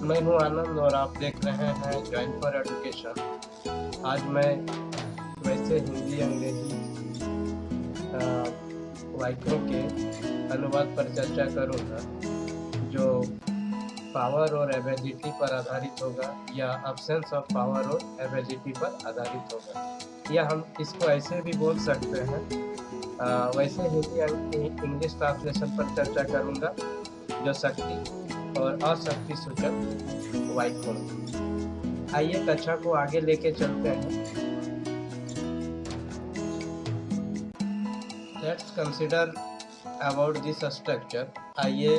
मैं हूं आनंद और आप देख रहे हैं ज्वाइन फॉर एजुकेशन। आज मैं वैसे हिंदी अंग्रेजी वाक्यों के अनुवाद पर चर्चा करूंगा जो पावर और एबिलिटी पर आधारित होगा या अब्सेंस ऑफ पावर और एबिलिटी पर आधारित होगा, या हम इसको ऐसे भी बोल सकते हैं। वैसे हिंदी इंग्लिश ट्रांसलेशन पर चर्चा करूंगा जो शक्ति और अशक्ति सूचक वाक्यों। आइए कक्षा को आगे लेके चलते हैं। Let's consider about this structure. आइए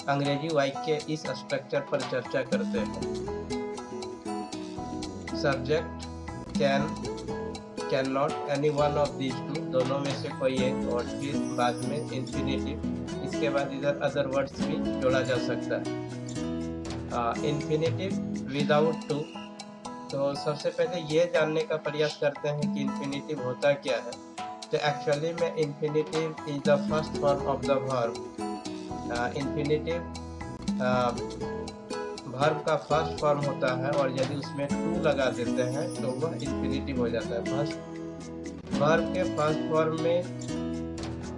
अंग्रेजी वाक्य के इस स्ट्रक्चर पर चर्चा करते हैं। Subject, can, can not, any one of these two, दोनों में से कोई एक, और फिर बाद में इंफिनिटिव। इसके बाद इधर अदर वर्ड्स भी जोड़ा जा सकता है। Infinitive without to. तो सबसे पहले ये जानने का प्रयास करते हैं कि इंफिनिटिव होता क्या है। तो एक्चुअली में infinitive is the first form of the verb. Infinitive verb का फर्स्ट फॉर्म होता है, और यदि उसमें टू लगा देते हैं तो वह इंफिनिटिव हो जाता है। फर्स्ट वर्ब के फर्स्ट फॉर्म में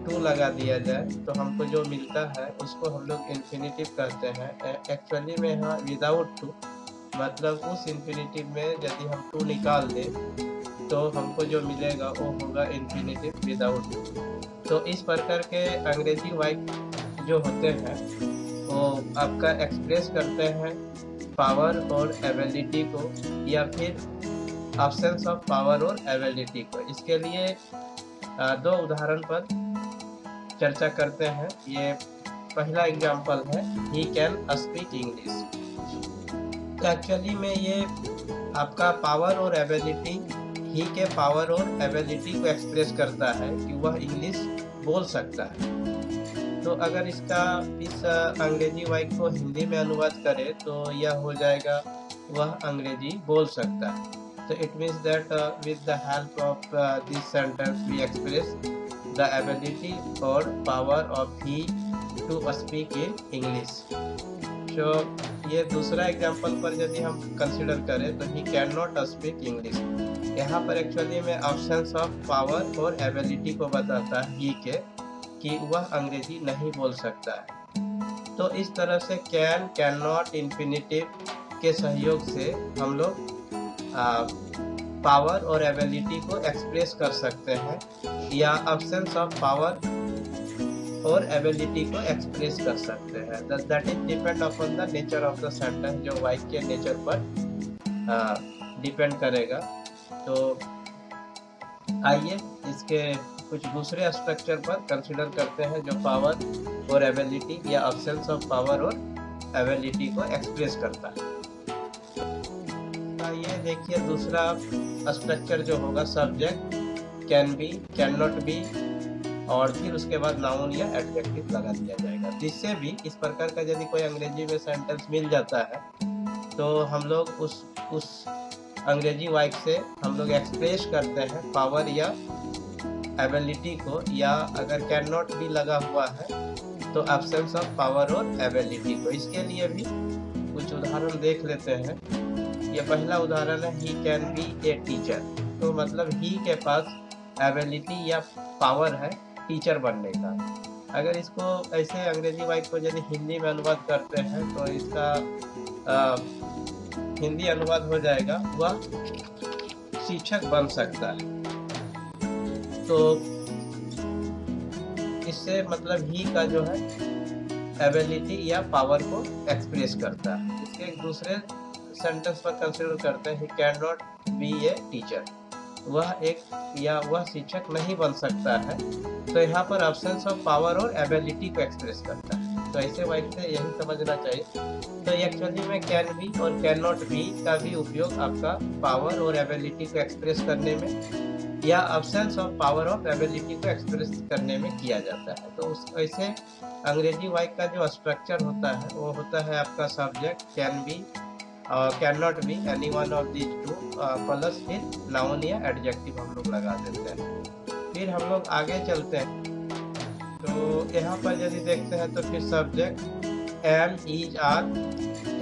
टू लगा दिया जाए तो हमको जो मिलता है उसको हम लोग इंफिनिटिव कहते हैं। एक्चुअली में यहाँ विदाउट टू मतलब उस इंफिनिटिव में यदि हम टू निकाल दें तो हमको जो मिलेगा वो होगा इंफिनिटिव विदाउट टू। तो इस प्रकार के अंग्रेजी वाक्य जो होते हैं वो आपका एक्सप्रेस करते हैं पावर और एबिलिटी को, या फिर अब्सेंस ऑफ पावर और एबिलिटी को। इसके लिए दो उदाहरण पर चर्चा करते हैं। ये पहला एग्जांपल है, ही कैन स्पीक इंग्लिश। तो एक्चुअली में ये आपका पावर और एबिलिटी, ही के पावर और एबिलिटी को एक्सप्रेस करता है कि वह इंग्लिश बोल सकता है। तो अगर इसका इस अंग्रेजी वाक्य को हिंदी में अनुवाद करें तो यह हो जाएगा, वह अंग्रेजी बोल सकता है। तो it means that with the help of this sentence we express the ability और power of he to speak in English. तो ये दूसरा एग्जांपल पर यदि हम कंसिडर करें तो he can not speak English. यहाँ पर एक्चुअली में ऑप्शंस ऑफ पावर और एबिलिटी को बताता है ही के कि वह अंग्रेजी नहीं बोल सकता है। तो इस तरह से कैन, कैन नॉट, इंफिनिटिव के सहयोग से हम लोग पावर और एबिलिटी को एक्सप्रेस कर सकते हैं, या अब्सेंस ऑफ पावर और एबिलिटी को एक्सप्रेस कर सकते हैं। That is depend upon the nature of the sentence, जो वाक्य के नेचर पर डिपेंड करेगा। तो आइए इसके कुछ दूसरे स्ट्रक्चर पर कंसिडर करते हैं जो पावर और एबिलिटी या अब्सेंस ऑफ पावर और एबिलिटी को एक्सप्रेस करता है। ये देखिए दूसरा स्ट्रक्चर जो होगा, subject, can be, can not be, और फिर उसके बाद नाउन या एडजेक्टिव लगा दिया जाएगा। जिससे भी इस प्रकार का यदि कोई अंग्रेजी में सेंटेंस मिल जाता है तो हम लोग उस अंग्रेजी वाक्य से हम लोग एक्सप्रेस करते हैं पावर या एबिलिटी को, या अगर कैन नॉट भी लगा हुआ है तो एब्सेंस ऑफ पावर और एबिलिटी को। इसके लिए भी कुछ उदाहरण देख लेते हैं। ये पहला उदाहरण है, he can be a teacher. तो मतलब ही के पास एबिलिटी या पावर है टीचर बनने का। अगर इसको ऐसे अंग्रेजी वाक्य को यदि हिंदी में अनुवाद करते हैं तो इसका हिंदी अनुवाद हो जाएगा, वह शिक्षक बन सकता है। तो इससे मतलब ही का जो है एबिलिटी या पावर को एक्सप्रेस करता है। इसके एक दूसरे सेंटेंस पर कंसिडर करते हैं, he can not be a teacher. वह एक या वह शिक्षक नहीं बन सकता है। तो यहाँ पर अब्सेंस ऑफ पावर और एबिलिटी को एक्सप्रेस करता है। तो ऐसे वाक्य से यही समझना चाहिए। तो एक्चुअली में कैन बी और कैन नॉट बी का भी उपयोग आपका पावर और एबिलिटी को एक्सप्रेस करने में या absence of power of ability को एक्सप्रेस करने में किया जाता है। तो ऐसे अंग्रेजी वाक्य का जो स्ट्रक्चर होता है वो होता है आपका subject, can be, can not be, any one of these two, plus फिर नाउन या एडजेक्टिव हम लोग लगा देते हैं। फिर हम लोग आगे चलते हैं। तो यहाँ पर यदि देखते हैं तो फिर subject, am, is, are,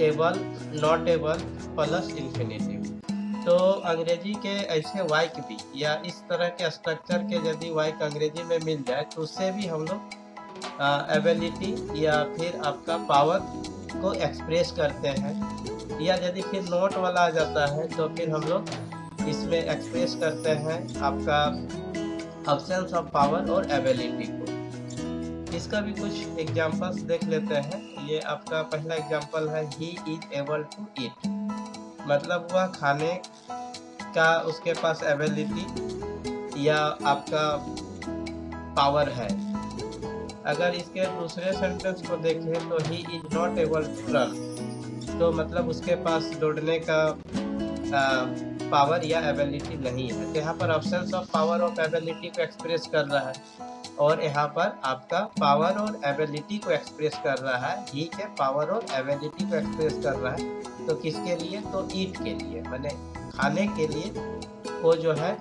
able, not able plus infinitive. तो अंग्रेजी के ऐसे वाइक भी या इस तरह के स्ट्रक्चर के यदि वाइक अंग्रेजी में मिल जाए तो उससे भी हम लोग एबिलिटी या फिर आपका पावर को एक्सप्रेस करते हैं। या यदि फिर नोट वाला आ जाता है तो फिर हम लोग इसमें एक्सप्रेस करते हैं आपका अब्सेंस ऑफ पावर और एबिलिटी को। इसका भी कुछ एग्जांपल्स देख लेते हैं। ये आपका पहला एग्जांपल है, he is able to eat, मतलब वह खाने का उसके पास एबिलिटी या आपका पावर है। अगर इसके दूसरे सेंटेंस को देखें तो he is not able to run, तो मतलब उसके पास दौड़ने का पावर या एबिलिटी नहीं है। तो यहाँ पर absence of power of ability को एक्सप्रेस कर रहा है और यहाँ पर आपका पावर और एबिलिटी को एक्सप्रेस कर रहा है। ही के पावर और एबिलिटी को एक्सप्रेस कर रहा है। तो किसके लिए? तो ईट के लिए, माने खाने के लिए वो जो है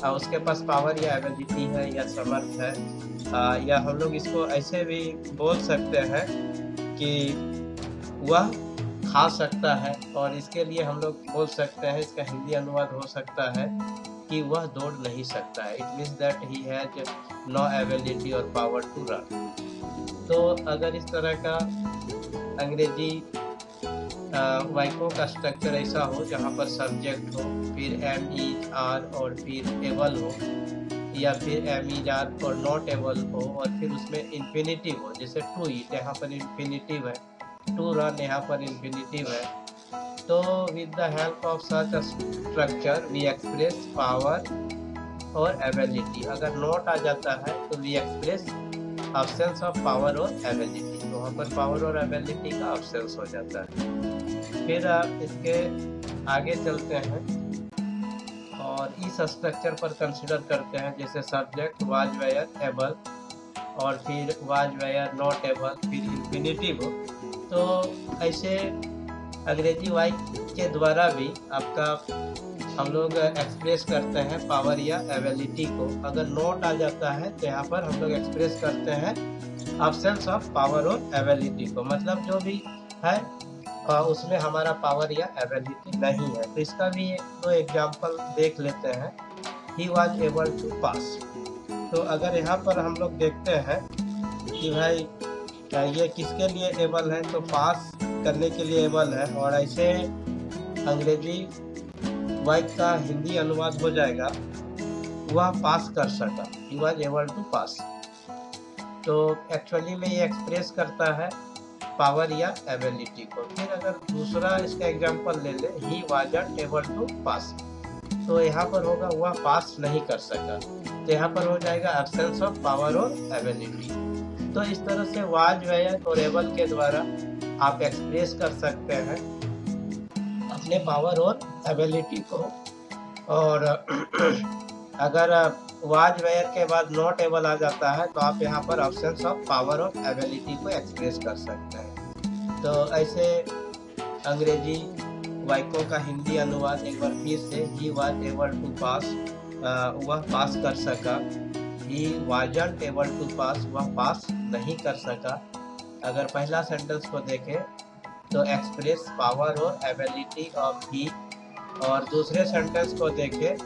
उसके पास पावर या एबिलिटी है या समर्थ है। या हम लोग इसको ऐसे भी बोल सकते हैं कि वह खा सकता है, और इसके लिए हम लोग बोल सकते हैं, इसका हिंदी अनुवाद हो सकता है कि वह दौड़ नहीं सकता है। It means that he has no ability और पावर टू रन। तो अगर इस तरह का अंग्रेजी वाक्यों का स्ट्रक्चर ऐसा हो जहाँ पर सब्जेक्ट हो, फिर एम, इज, आर और फिर एबल हो, या फिर एम, इज, आर और नॉट एबल हो, और फिर उसमें इन्फिनिटिव हो, जैसे टू ईट यहाँ पर इन्फिनिटिव है, टू रन यहाँ पर इन्फिनिटिव है। तो with the help of such structure we express power और एबिलिटी। अगर नॉट आ जाता है तो we express absence of power और एबिलिटी, तो वहाँ पर पावर और एबिलिटी का अब्सेंस हो जाता है। फिर इसके आगे चलते हैं और इस स्ट्रक्चर पर कंसिडर करते हैं, जैसे सब्जेक्ट वाज, वेयर, एबल, और फिर वाज, वेयर, नॉट एबल, फिर इन्फिनिटिव हो। तो ऐसे अंग्रेजी वाइक के द्वारा भी आपका हम लोग एक्सप्रेस करते हैं पावर या एबिलिटी को। अगर नॉट आ जाता है तो यहाँ पर हम लोग एक्सप्रेस करते हैं अब्सेंस ऑफ पावर और एबिलिटी को, मतलब जो भी है उसमें हमारा पावर या एबिलिटी नहीं है। तो इसका भी दो एग्जांपल देख लेते हैं। He was able to pass, तो अगर यहाँ पर हम लोग देखते हैं कि भाई ये किसके लिए एबल है, तो पास करने के लिए एबल है, और ऐसे अंग्रेजी वाक्य का हिंदी अनुवाद हो जाएगा वह पास कर सका, he was able to pass. तो एक्चुअली में ये एक्सप्रेस करता है पावर या एबिलिटी को। फिर अगर दूसरा इसका एग्जांपल ले ले, he wasn't able to pass, तो यहाँ पर होगा वह पास नहीं कर सका, तो यहाँ पर हो जाएगा एब्सेंस ऑफ पावर और एबिलिटी। तो इस तरह से वाज, वेयर और एबल के द्वारा आप एक्सप्रेस कर सकते हैं अपने पावर और एबिलिटी को। और अगर वाज, वेयर के बाद नॉट एबल आ जाता है तो आप यहाँ पर अब्सेंस ऑफ पावर और एबिलिटी को एक्सप्रेस कर सकते हैं। तो ऐसे अंग्रेजी वाक्यों का हिंदी अनुवाद एक बार फिर से, ही वाज एबल टू पास, वह पास कर सका। ही वाजंट एबल टू पास, वह पास नहीं कर सका। अगर पहला सेंटेंस को देखें तो एक्सप्रेस पावर और एबिलिटी ऑफ ही, और दूसरे सेंटेंस को देखें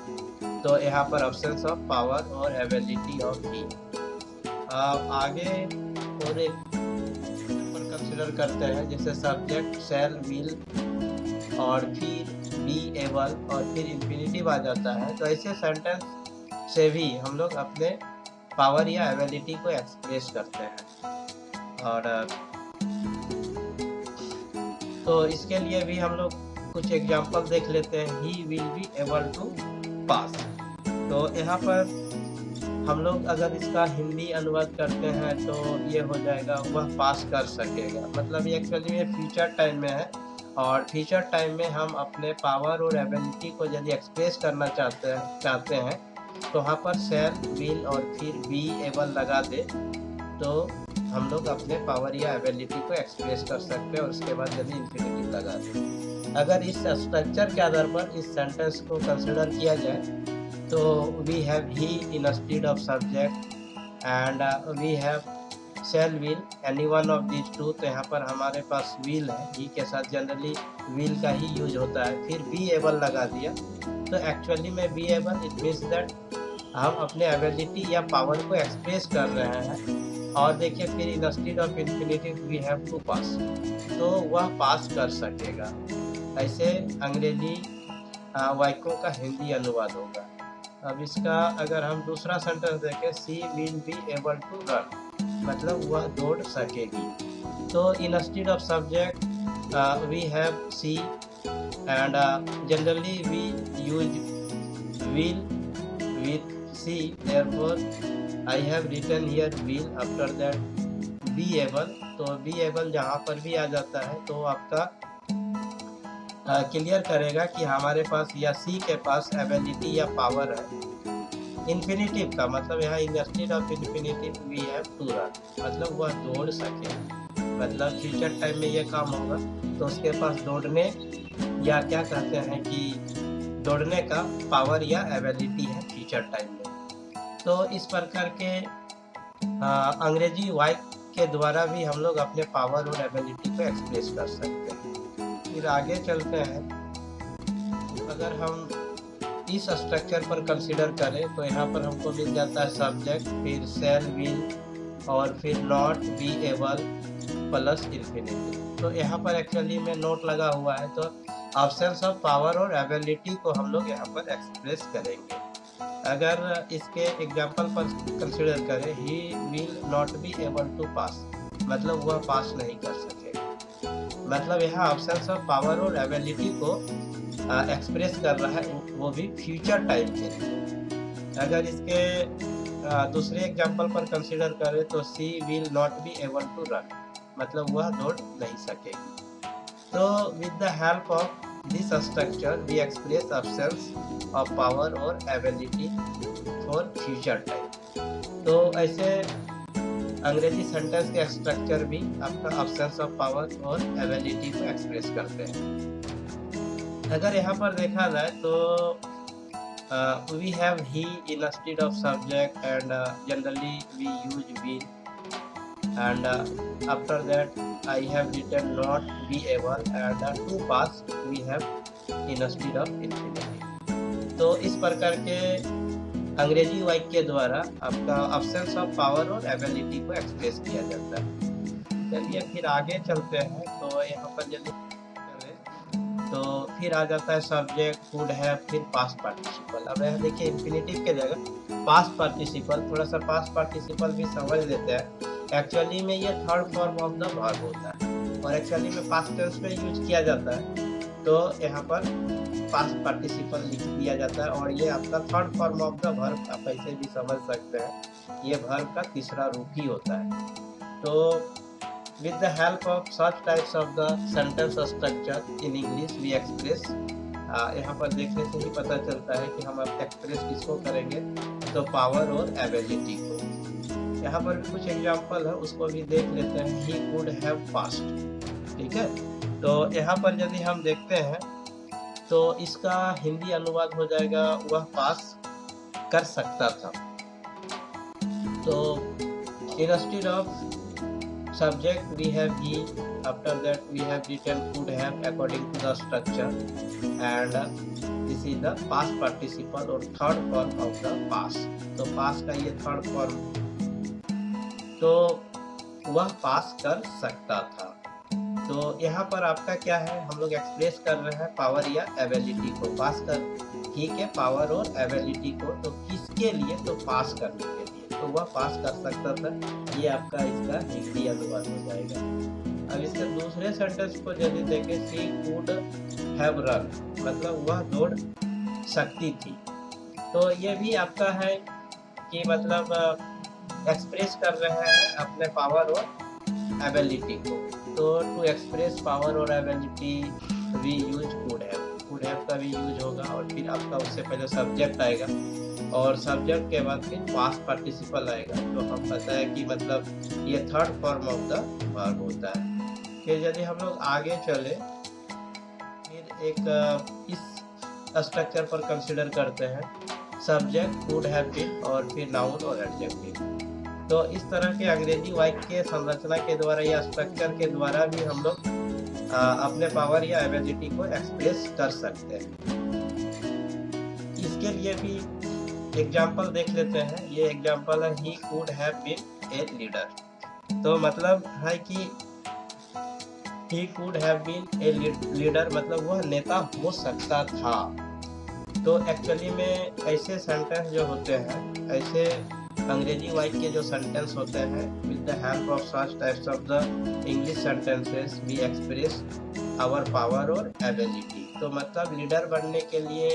तो यहाँ पर अब्सेंस ऑफ पावर और एबिलिटी ऑफ ही। आगे और एक पर कंसिडर करते हैं, जैसे सब्जेक्ट शैल, विल, और फिर बी एबल, और फिर इन्फिनिटिव आ जाता है। तो ऐसे सेंटेंस से भी हम लोग अपने पावर या एबिलिटी को एक्सप्रेस करते हैं। और तो इसके लिए भी हम लोग कुछ एग्जांपल देख लेते हैं। He will be able to pass, तो यहाँ पर हम लोग अगर इसका हिंदी अनुवाद करते हैं तो ये हो जाएगा वह पास कर सकेगा, मतलब ये एक्चुअली में फ्यूचर टाइम में है। और फ्यूचर टाइम में हम अपने पावर और एबिलिटी को यदि एक्सप्रेस करना चाहते हैं तो वहाँ पर शैल, विल और फिर बी एबल लगा दे तो हम लोग अपने पावर या एबिलिटी को एक्सप्रेस कर सकते हैं, और उसके बाद यदि इन्फिनिटिव लगा दें। अगर इस स्ट्रक्चर के आधार पर इस सेंटेंस को कंसिडर किया जाए तो we have he instead of subject, and we have shall will any one of this two, तो यहाँ पर हमारे पास विल है, ही के साथ जनरली विल का ही यूज होता है। फिर बी एबल लगा दिया, तो एक्चुअली में be able it means that हम अपने एबिलिटी या पावर को एक्सप्रेस कर रहे हैं। और देखिए फिर instead of infinitive we have to pass, तो वह पास कर सकेगा। ऐसे अंग्रेजी वाक्यों का हिंदी अनुवाद होगा। अब इसका अगर हम दूसरा सेंटेंस देखें, she will be able to run, मतलब वह दौड़ सकेगी। तो instead of subject we have she and generally we use will with C, therefore I have written here will, after that be able, तो be able जहाँ पर भी आ जाता है तो आपका क्लियर करेगा कि हमारे पास या C के पास एबिलिटी या पावर है। इन्फिनिटिव का मतलब यहाँ instead of infinitive we have to run, मतलब वह दौड़ सके, मतलब फ्यूचर टाइम में ये काम होगा तो उसके पास दौड़ने या क्या कहते हैं कि दौड़ने का पावर या एबिलिटी है फ्यूचर टाइम में। तो इस प्रकार के अंग्रेजी वाक्य के द्वारा भी हम लोग अपने पावर और एबिलिटी को एक्सप्रेस कर सकते हैं। फिर आगे चलते हैं, अगर हम इस स्ट्रक्चर पर कंसीडर करें तो यहाँ पर हमको मिल जाता है सब्जेक्ट, फिर शैल विल और फिर not be able plus infinity. तो यहाँ पर एक्चुअली में नोट लगा हुआ है, तो ऑप्शंस ऑफ पावर और एबिलिटी को हम लोग यहाँ पर एक्सप्रेस करेंगे। अगर इसके एग्जांपल पर कंसीडर करें, he will not be able to pass, मतलब वह पास नहीं कर सकेगा, मतलब यहाँ ऑप्शंस ऑफ पावर और एबिलिटी को एक्सप्रेस कर रहा है, वो भी फ्यूचर टाइम के लिए। अगर इसके दूसरे एग्जांपल पर कंसीडर करें तो she will not be able to run, मतलब वह दौड़ नहीं सकेगी। तो with the help of this structure we express options of power और ability for future time। तो ऐसे अंग्रेजी सेंटेंस के स्ट्रक्चर भी आपका ऑप्शंस ऑफ पावर और एबिलिटी को एक्सप्रेस करते हैं। अगर यहाँ पर देखा जाए तो we have he instead of subject and generally we use will, and after that I have written not be able, and to pass we have instead of infinity। तो इस प्रकार के अंग्रेजी वाक्य के द्वारा आपका ऑप्शंस ऑफ पावर और एबिलिटी को एक्सप्रेस किया जाता है। चलिए फिर आगे चलते हैं, तो यहाँ पर यदि तो फिर आ जाता है सब्जेक्ट, वुड हैव, फिर पास्ट पार्टिसिपल। अब यह देखिए इन्फिनिटिव के जगह पास्ट पार्टिसिपल, थोड़ा सा पास्ट पार्टिसिपल भी समझ लेते हैं। एक्चुअली में ये third form of the verb होता है और एक्चुअली में पास्ट टेंस में यूज किया जाता है, तो यहाँ पर पास्ट पार्टिसिपल लिख दिया जाता है और ये आपका third form of the verb, आप ऐसे भी समझ सकते हैं, ये वर्ब का तीसरा रूप ही होता है। तो with the help of such types of the sentence structure in English we express, यहाँ पर देखने से ही पता चलता है कि हम एक्सप्रेस किसको करेंगे, तो पावर और एबिलिटी को। यहाँ पर भी कुछ एग्जांपल है, उसको भी देख लेते हैं। he could have passed, ठीक है। तो यहाँ पर यदि हम देखते हैं तो इसका हिंदी अनुवाद हो जाएगा वह पास कर सकता था। तो instead of subject we have he, after that we have written could have according to the structure, and this is the past participle और third form of the past। तो past का ये third form, तो वह पास कर सकता था। तो यहाँ पर आपका क्या है, हम लोग एक्सप्रेस कर रहे हैं पावर या एबिलिटी को, पास कर ही के पावर और एबिलिटी को, तो किसके लिए, तो पास करने के लिए, तो वह पास कर सकता था। ये आपका इसका हिंदी अनुवाद हो जाएगा। अब इसके दूसरे सेंटेंस को यदि देखें, शी कुड हैव रन, मतलब वह दौड़ सकती थी। तो ये भी आपका है कि मतलब एक्सप्रेस कर रहे हैं अपने पावर और एबिलिटी को। तो टू एक्सप्रेस पावर और ability we use could have का भी यूज होगा, और फिर आपका उससे पहले सब्जेक्ट आएगा और सब्जेक्ट के बाद फिर पास्ट पार्टिसिपल आएगा। तो हम पता है कि मतलब ये third form of the verb होता है। फिर यदि हम लोग आगे चले, फिर एक इस स्ट्रक्चर पर कंसिडर करते हैं, सब्जेक्ट, कुड हैव बीन और फिर नाउन और एडजेक्टिव। तो इस तरह के अंग्रेजी वाक्य के संरचना के द्वारा या स्ट्रक्चर के द्वारा भी हम लोग अपने पावर या एबिलिटी को एक्सप्रेस कर सकते हैं। इसके लिए भी एग्जाम्पल देख लेते हैं। ये एग्जाम्पल है he could have been a leader. तो मतलब है कि he could have been a leader मतलब वह नेता हो सकता था। तो एक्चुअली में ऐसे सेंटेंस जो होते हैं, ऐसे अंग्रेजी वाक्य जो सेंटेंस होते हैं, with the help of such types of the English sentences we express our power और एबिलिटी। तो मतलब लीडर बनने के लिए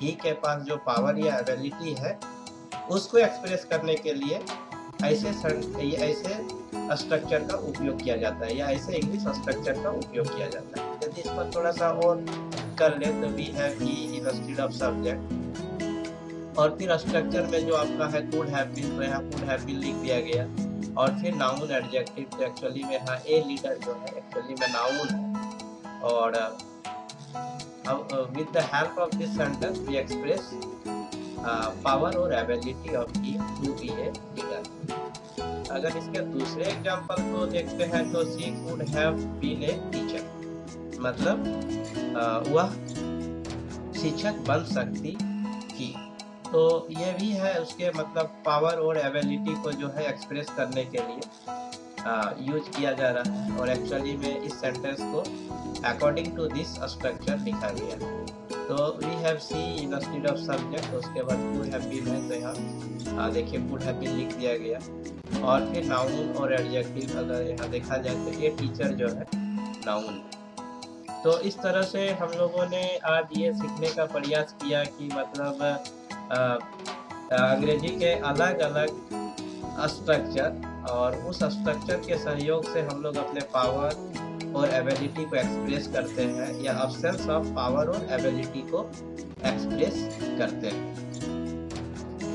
ही के पास जो पावर या एबिलिटी है उसको एक्सप्रेस करने के लिए ऐसे स्ट्रक्चर का उपयोग किया जाता है या ऐसे इंग्लिश स्ट्रक्चर का उपयोग किया जाता है। यदि इस पर थोड़ा सा और कर ले तो we have he instead of subject, और फिर स्ट्रक्चर में जो आपका है कुड हैव बीन, तो यहाँ कुड हैव बीन लिख दिया गया, और फिर नाउन एडजेक्टिव। तो एक्चुअली में यहाँ ए लीडर जो है एक्चुअली में नाउन है, और with the help of this sentence we express power और ability of he to be a leader. अगर इसके दूसरे एग्जांपल को देखते हैं तो she could have been a teacher, मतलब वह शिक्षक बन सकती थी। तो ये भी है उसके मतलब पावर और एबिलिटी को जो है एक्सप्रेस करने के लिए यूज किया जा रहा है, और एक्चुअली में इस सेंटेंस को अकॉर्डिंग टू दिस स्ट्रक्चर लिखा गया। तो we have C instead of subject, उसके बाद कुड हैव बीन है, तो यहाँ देखिए कुड हैव बीन लिख दिया गया, और फिर नाउन और एडजेक्टिव अगर यहाँ देखा जाए तो ये टीचर जो है नाउन। तो इस तरह से हम लोगों ने आज ये सीखने का प्रयास किया कि मतलब अंग्रेजी के अलग अलग स्ट्रक्चर, और उस स्ट्रक्चर के सहयोग से हम लोग अपने पावर और एबिलिटी को एक्सप्रेस करते हैं या एब्सेंस ऑफ पावर और एबिलिटी को एक्सप्रेस करते हैं।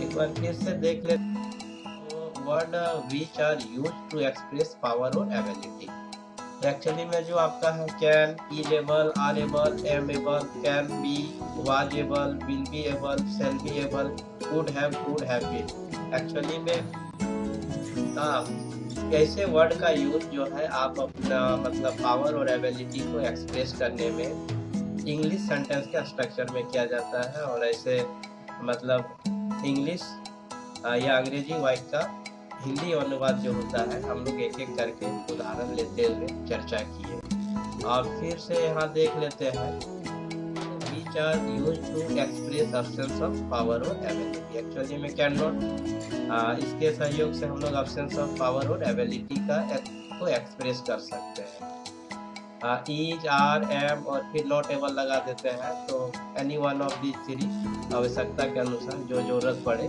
एक बार फिर से देख लेते हैं word which are used to express power और एबिलिटी। एक्चुअली में जो आपका है can, is able, are able, am able, can be, was able, will be able, shall be able, could have been. Actually में ऐसे वर्ड का use जो है आप अपना मतलब पावर और एबिलिटी को एक्सप्रेस करने में इंग्लिश सेंटेंस के स्ट्रक्चर में किया जाता है, और ऐसे मतलब इंग्लिश या अंग्रेजी वाक्य का हिंदी अनुवाद जो होता है हम लोग एक एक करके उदाहरण लेते हुए चर्चा किए। और फिर से यहाँ देख लेते हैं which are used to express absence of power और एबिलिटी। एक्चुअली में कैन नॉट, इसके सहयोग से हम लोग एब्सेंस ऑफ पावर और एबिलिटी को एक्सप्रेस कर सकते हैं। इज, आर, एम और फिर नॉट एबल लगा देते हैं, तो any one of the three आवश्यकता के अनुसार जो जरूरत पड़े।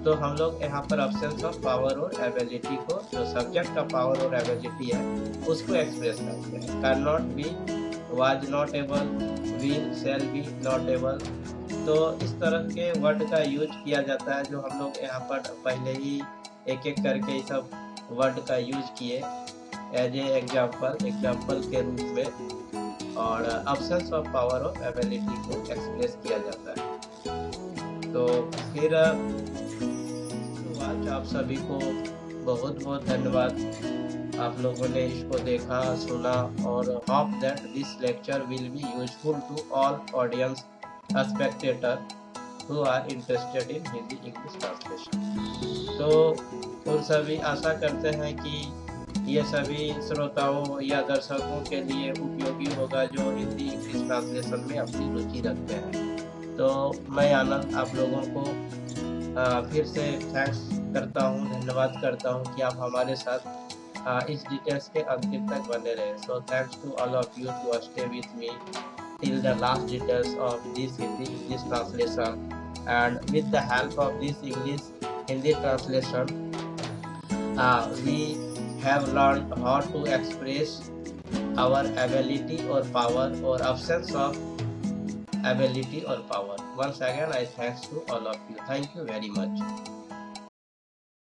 तो हम लोग यहाँ पर एब्सेंस ऑफ पावर और एबिलिटी को, जो सब्जेक्ट का पावर और एबिलिटी है उसको एक्सप्रेस करते हैं। Can not be, was not able, will, shall be not able. तो इस तरह के वर्ड का यूज किया जाता है जो हम लोग यहाँ पर पहले ही एक एक करके सब वर्ड का यूज किए एज ए एग्जाम्पल के रूप में, और एब्सेंस ऑफ पावर और एबिलिटी को एक्सप्रेस किया जाता है। तो फिर आज आप सभी को बहुत बहुत धन्यवाद। आप लोगों ने इसको देखा, सुना, और hope that this lecture will be useful to all audience spectator who are interested in Hindi English translation. तो उन सभी आशा करते हैं कि ये सभी श्रोताओं या दर्शकों के लिए उपयोगी होगा जो हिंदी इंग्लिश ट्रांसलेशन में अपनी रुचि रखते हैं। तो मैं आनंद आप लोगों को फिर से थैंक्स करता हूँ, धन्यवाद करता हूँ कि आप हमारे साथ इस डिटेल्स के अंतिम तक बने रहे। So thanks to all of you to stay with me till the last details of this Hindi English translation, and with the help of this English Hindi translation we have learned how to express our ability or power or absence of ability or power. Once again I thanks to all of you. Thank you very much.